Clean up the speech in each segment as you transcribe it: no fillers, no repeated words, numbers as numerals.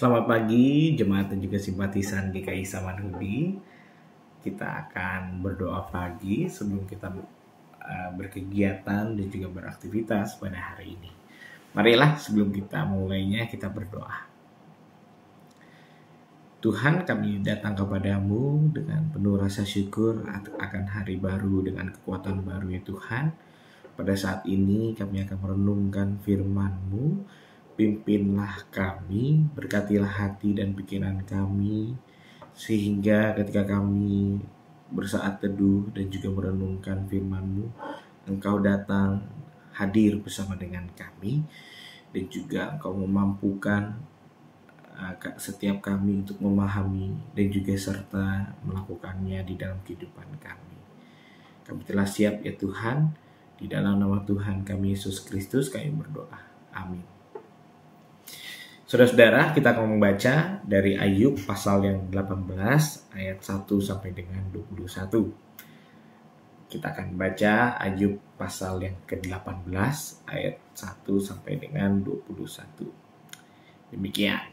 Selamat pagi, jemaat dan juga simpatisan GKI Samanhudi. Kita akan berdoa pagi sebelum kita berkegiatan dan juga beraktivitas pada hari ini. Marilah sebelum kita mulainya kita berdoa. Tuhan, kami datang kepadamu dengan penuh rasa syukur akan hari baru dengan kekuatan baru ya Tuhan. Pada saat ini kami akan merenungkan firman-Mu. Pimpinlah kami, berkatilah hati dan pikiran kami, sehingga ketika kami bersaat teduh dan juga merenungkan firman-Mu, Engkau datang hadir bersama dengan kami, dan juga Engkau memampukan setiap kami untuk memahami dan juga serta melakukannya di dalam kehidupan kami. Kami telah siap ya Tuhan, di dalam nama Tuhan kami Yesus Kristus kami berdoa. Amin. Saudara-saudara, kita akan membaca dari Ayub pasal yang 18 ayat 1 sampai dengan 21. Kita akan baca Ayub pasal yang ke-18 ayat 1 sampai dengan 21. Demikian.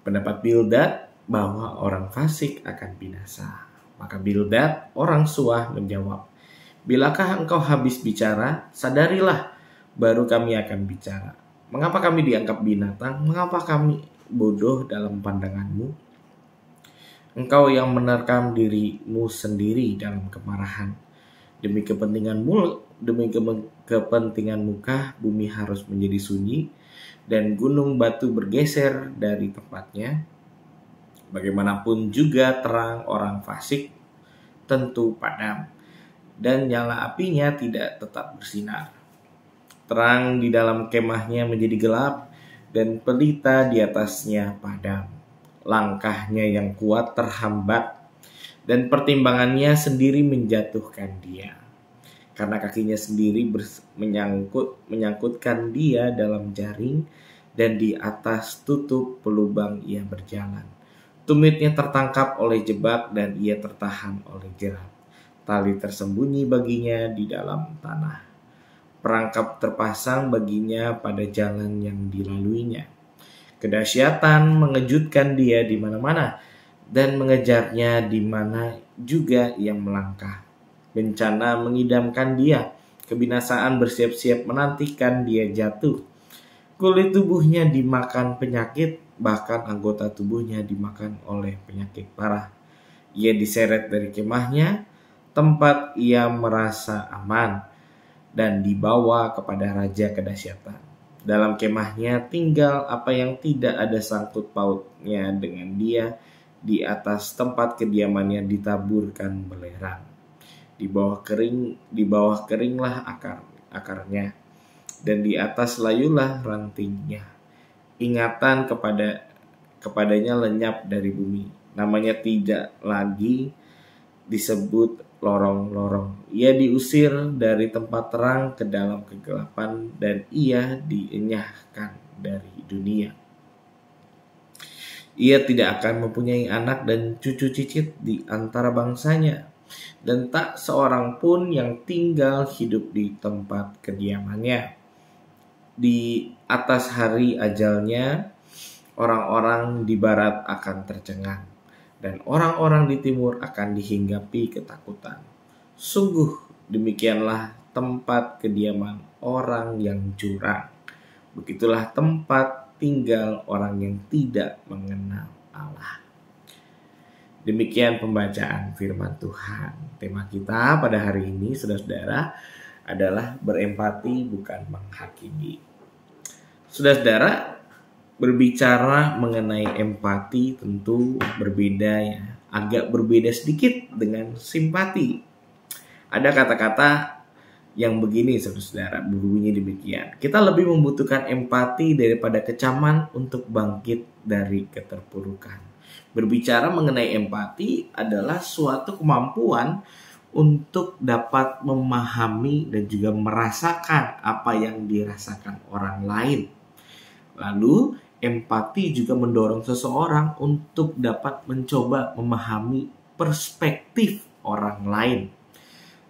Pendapat Bildad bahwa orang fasik akan binasa. Maka Bildad orang Suah menjawab, "Bilakah engkau habis bicara? Sadarilah, baru kami akan bicara. Mengapa kami dianggap binatang? Mengapa kami bodoh dalam pandanganmu? Engkau yang menerkam dirimu sendiri dalam kemarahan. Demi kepentinganmu kah bumi harus menjadi sunyi dan gunung batu bergeser dari tempatnya? Bagaimanapun juga terang orang fasik tentu padam, dan nyala apinya tidak tetap bersinar. Terang di dalam kemahnya menjadi gelap, dan pelita di atasnya padam. Langkahnya yang kuat terhambat, dan pertimbangannya sendiri menjatuhkan dia. Karena kakinya sendiri menyangkutkan dia dalam jaring, dan di atas tutup pelubang ia berjalan. Tumitnya tertangkap oleh jebak, dan ia tertahan oleh jerat. Tali tersembunyi baginya di dalam tanah. Perangkap terpasang baginya pada jalan yang dilaluinya. Kedahsyatan mengejutkan dia di mana-mana, dan mengejarnya di mana juga ia melangkah. Bencana mengidamkan dia, kebinasaan bersiap-siap menantikan dia jatuh. Kulit tubuhnya dimakan penyakit, bahkan anggota tubuhnya dimakan oleh penyakit parah. Ia diseret dari kemahnya, tempat ia merasa aman, dan dibawa kepada raja kedahsyatan. Dalam kemahnya tinggal apa yang tidak ada sangkut pautnya dengan dia. Di atas tempat kediamannya ditaburkan belerang. Di bawah keringlah akarnya, dan di atas layulah rantingnya. Ingatan kepadanya lenyap dari bumi. Namanya tidak lagi disebut lorong-lorong. Ia diusir dari tempat terang ke dalam kegelapan, dan ia dienyahkan dari dunia. Ia tidak akan mempunyai anak dan cucu cicit di antara bangsanya, dan tak seorang pun yang tinggal hidup di tempat kediamannya. Di atas hari ajalnya, orang-orang di barat akan tercengang, dan orang-orang di timur akan dihinggapi ketakutan. Sungguh demikianlah tempat kediaman orang yang curang. Begitulah tempat tinggal orang yang tidak mengenal Allah. Demikian pembacaan firman Tuhan. Tema kita pada hari ini, saudara-saudara, adalah berempati bukan menghakimi. Saudara-saudara, berbicara mengenai empati tentu berbeda ya, agak berbeda sedikit dengan simpati. Ada kata-kata yang begini saudara-saudara, berbunyi demikian: kita lebih membutuhkan empati daripada kecaman untuk bangkit dari keterpurukan. Berbicara mengenai empati adalah suatu kemampuan untuk dapat memahami dan juga merasakan apa yang dirasakan orang lain. Lalu empati juga mendorong seseorang untuk dapat mencoba memahami perspektif orang lain.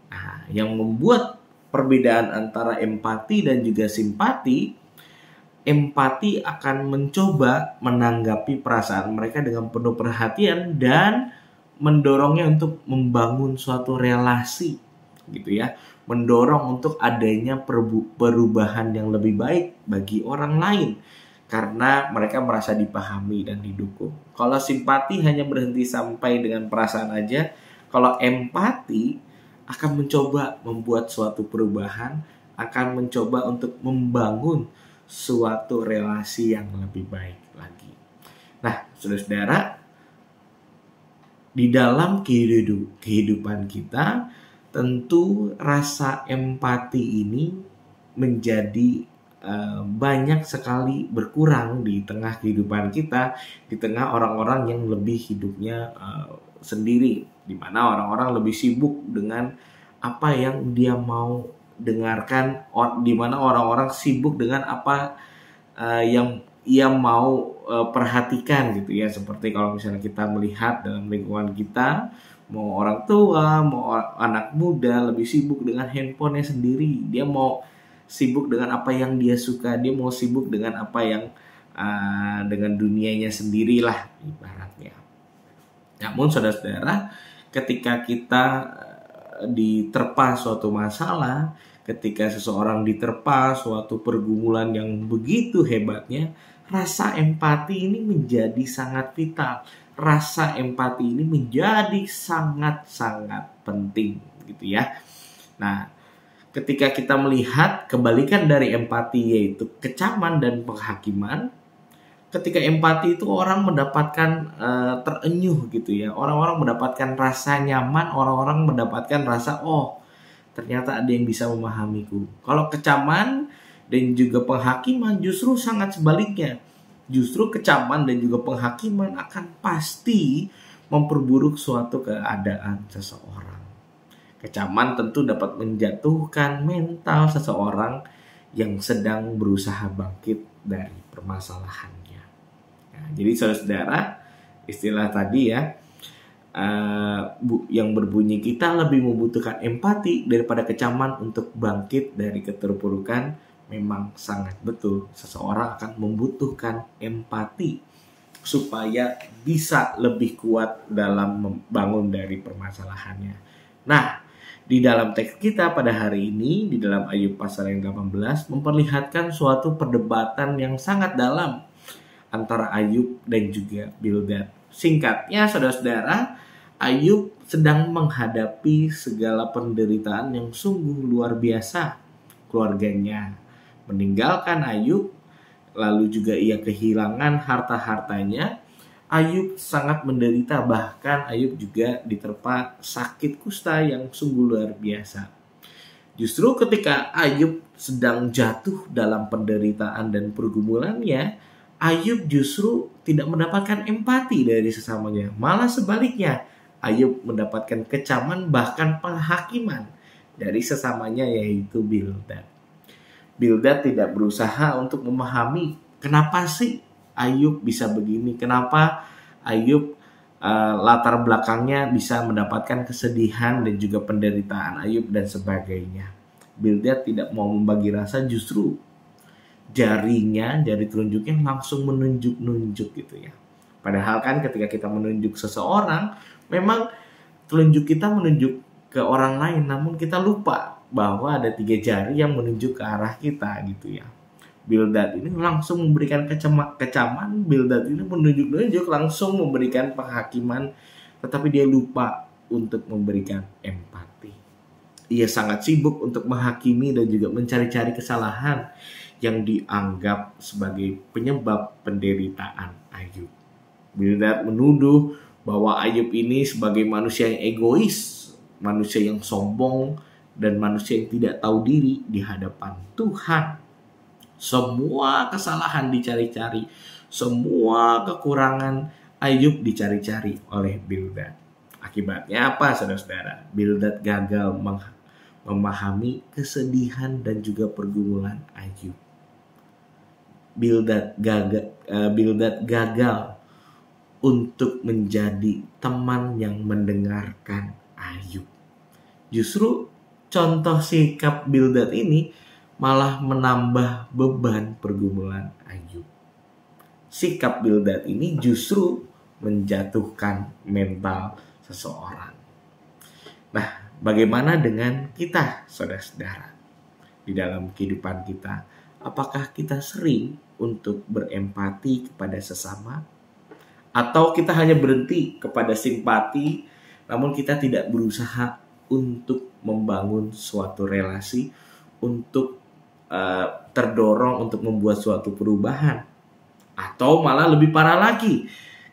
Nah, yang membuat perbedaan antara empati dan juga simpati empati akan mencoba menanggapi perasaan mereka dengan penuh perhatian dan mendorongnya untuk membangun suatu relasi gitu ya, mendorong untuk adanya perubahan yang lebih baik bagi orang lain karena mereka merasa dipahami dan didukung. Kalau simpati hanya berhenti sampai dengan perasaan aja, kalau empati akan mencoba membuat suatu perubahan, akan mencoba untuk membangun suatu relasi yang lebih baik lagi. Nah, saudara-saudara, di dalam kehidupan kita, tentu rasa empati ini menjadi banyak sekali berkurang di tengah kehidupan kita, di tengah orang-orang yang lebih hidupnya sendiri, di mana orang-orang lebih sibuk dengan apa yang dia mau dengarkan, di mana orang-orang sibuk dengan apa yang ia mau perhatikan gitu ya. Seperti kalau misalnya kita melihat dalam lingkungan kita, mau orang tua, mau anak muda lebih sibuk dengan handphonenya sendiri. Dia mau sibuk dengan apa yang dia suka, dia mau sibuk dengan apa yang dengan dunianya sendirilah ibaratnya. Namun saudara-saudara, ketika kita diterpa suatu masalah, ketika seseorang diterpa suatu pergumulan yang begitu hebatnya, rasa empati ini menjadi sangat vital. Rasa empati ini menjadi sangat-sangat penting gitu ya. Nah, ketika kita melihat kebalikan dari empati yaitu kecaman dan penghakiman, ketika empati itu orang mendapatkan terenyuh gitu ya. Orang-orang mendapatkan rasa nyaman, orang-orang mendapatkan rasa ternyata ada yang bisa memahamiku. Kalau kecaman dan juga penghakiman justru sangat sebaliknya. Justru kecaman dan juga penghakiman akan pasti memperburuk suatu keadaan seseorang. Kecaman tentu dapat menjatuhkan mental seseorang yang sedang berusaha bangkit dari permasalahannya. Nah, jadi saudara-saudara, istilah tadi ya, yang berbunyi kita lebih membutuhkan empati daripada kecaman untuk bangkit dari keterpurukan, memang sangat betul. Seseorang akan membutuhkan empati supaya bisa lebih kuat dalam membangun dari permasalahannya. Nah, di dalam teks kita pada hari ini, di dalam Ayub pasal yang 18, memperlihatkan suatu perdebatan yang sangat dalam antara Ayub dan juga Bildad. Singkatnya, saudara-saudara, Ayub sedang menghadapi segala penderitaan yang sungguh luar biasa. Keluarganya meninggalkan Ayub, lalu juga ia kehilangan harta-hartanya. Ayub sangat menderita, bahkan Ayub juga diterpa sakit kusta yang sungguh luar biasa. Justru ketika Ayub sedang jatuh dalam penderitaan dan pergumulannya, Ayub justru tidak mendapatkan empati dari sesamanya. Malah sebaliknya, Ayub mendapatkan kecaman bahkan penghakiman dari sesamanya, yaitu Bildad. Bildad tidak berusaha untuk memahami kenapa sih Ayub bisa begini, kenapa Ayub latar belakangnya bisa mendapatkan kesedihan dan juga penderitaan Ayub dan sebagainya. Bildad tidak mau membagi rasa, justru jari telunjuknya langsung menunjuk-nunjuk gitu ya. Padahal kan ketika kita menunjuk seseorang, memang telunjuk kita menunjuk ke orang lain, namun kita lupa bahwa ada 3 jari yang menunjuk ke arah kita gitu ya. Bildad ini langsung memberikan kecaman, Bildad ini menunjuk-nunjuk, langsung memberikan penghakiman, tetapi dia lupa untuk memberikan empati. Ia sangat sibuk untuk menghakimi dan juga mencari-cari kesalahan yang dianggap sebagai penyebab penderitaan Ayub. Bildad menuduh bahwa Ayub ini sebagai manusia yang egois, manusia yang sombong, dan manusia yang tidak tahu diri di hadapan Tuhan. Semua kesalahan dicari-cari, semua kekurangan Ayub dicari-cari oleh Bildad. Akibatnya apa, saudara-saudara? Bildad gagal memahami kesedihan dan juga pergumulan Ayub. Bildad gagal untuk menjadi teman yang mendengarkan Ayub. Justru contoh sikap Bildad ini malah menambah beban pergumulan Ayub. Sikap Bildad ini justru menjatuhkan mental seseorang. Nah, bagaimana dengan kita, saudara-saudara? Di dalam kehidupan kita, apakah kita sering untuk berempati kepada sesama? Atau kita hanya berhenti kepada simpati, namun kita tidak berusaha untuk membangun suatu relasi, untuk terdorong untuk membuat suatu perubahan? Atau malah lebih parah lagi,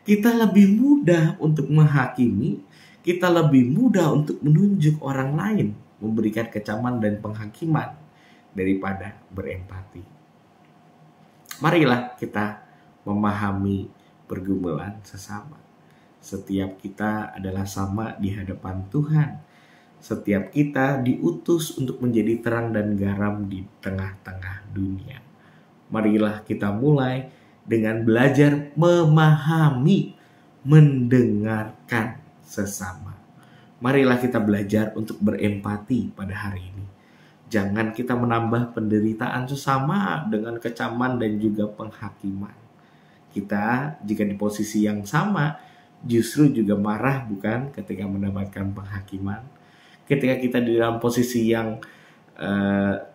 kita lebih mudah untuk menghakimi, kita lebih mudah untuk menunjuk orang lain, memberikan kecaman dan penghakiman daripada berempati. Marilah kita memahami pergumulan sesama. Setiap kita adalah sama di hadapan Tuhan. Setiap kita diutus untuk menjadi terang dan garam di tengah-tengah dunia. Marilah kita mulai dengan belajar memahami, mendengarkan sesama. Marilah kita belajar untuk berempati pada hari ini. Jangan kita menambah penderitaan sesama dengan kecaman dan juga penghakiman. Kita jika di posisi yang sama justru juga marah, bukan, ketika mendapatkan penghakiman. Ketika kita di dalam posisi yang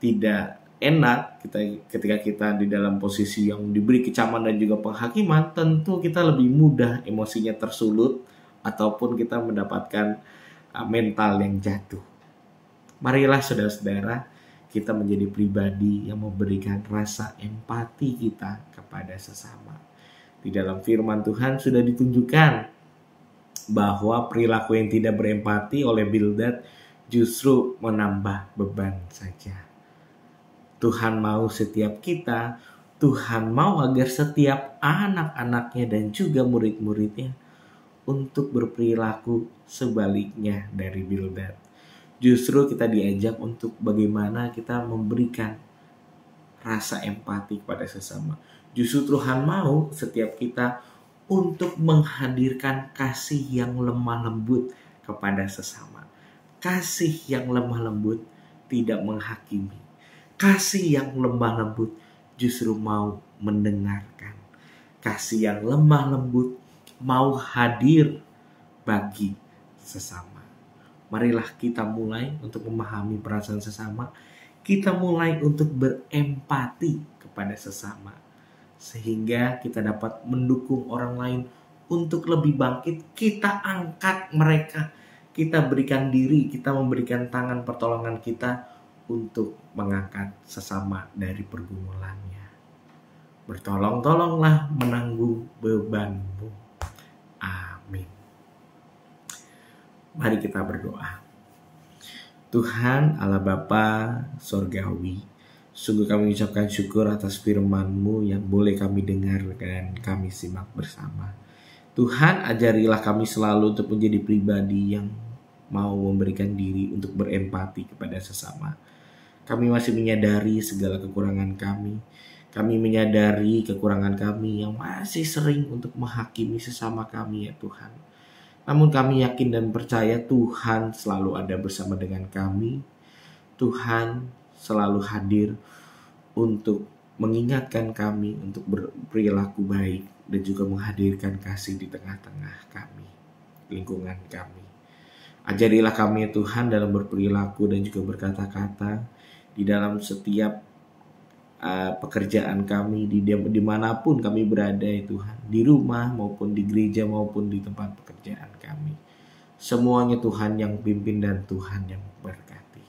tidak enak, ketika kita di dalam posisi yang diberi kecaman dan juga penghakiman, tentu kita lebih mudah emosinya tersulut ataupun kita mendapatkan mental yang jatuh. Marilah saudara-saudara, kita menjadi pribadi yang memberikan rasa empati kita kepada sesama. Di dalam firman Tuhan sudah ditunjukkan bahwa perilaku yang tidak berempati oleh Bildad justru menambah beban saja. Tuhan mau setiap kita, Tuhan mau agar setiap anak-anaknya dan juga murid-muridnya untuk berperilaku sebaliknya dari Bildad. Justru kita diajak untuk bagaimana kita memberikan rasa empati kepada sesama. Justru Tuhan mau setiap kita untuk menghadirkan kasih yang lemah lembut kepada sesama. Kasih yang lemah lembut tidak menghakimi. Kasih yang lemah lembut justru mau mendengarkan. Kasih yang lemah lembut mau hadir bagi sesama. Marilah kita mulai untuk memahami perasaan sesama. Kita mulai untuk berempati kepada sesama. Sehingga kita dapat mendukung orang lain untuk lebih bangkit. Kita angkat mereka. Kita berikan diri, kita memberikan tangan pertolongan kita untuk mengangkat sesama dari pergumulannya. Bertolong-tolonglah menanggung bebanmu. Amin. Mari kita berdoa. Tuhan Allah Bapa Sorgawi, sungguh kami ucapkan syukur atas firman-Mu yang boleh kami dengar dan kami simak bersama. Tuhan, ajarilah kami selalu untuk menjadi pribadi yang mau memberikan diri untuk berempati kepada sesama. Kami masih menyadari segala kekurangan kami. Kami menyadari kekurangan kami yang masih sering untuk menghakimi sesama kami, ya Tuhan. Namun kami yakin dan percaya Tuhan selalu ada bersama dengan kami. Tuhan selalu hadir untuk mengingatkan kami untuk berperilaku baik dan juga menghadirkan kasih di tengah-tengah kami, lingkungan kami. Ajarilah kami, Tuhan, dalam berperilaku dan juga berkata-kata di dalam setiap pekerjaan kami, dimanapun kami berada, ya Tuhan, di rumah maupun di gereja maupun di tempat pekerjaan kami. Semuanya Tuhan yang pimpin dan Tuhan yang berkati.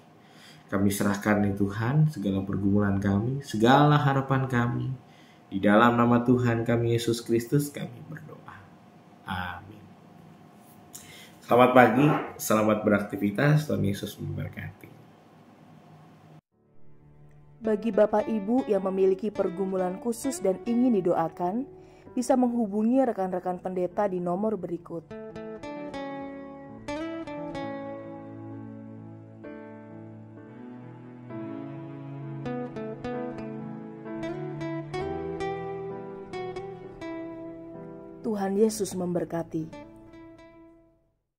Kami serahkan, ya Tuhan, segala pergumulan kami, segala harapan kami. Di dalam nama Tuhan kami Yesus Kristus kami berdoa. Amin. Selamat pagi, selamat beraktivitas, Tuhan Yesus memberkati. Bagi Bapak Ibu yang memiliki pergumulan khusus dan ingin didoakan, bisa menghubungi rekan-rekan pendeta di nomor berikut. Tuhan Yesus memberkati.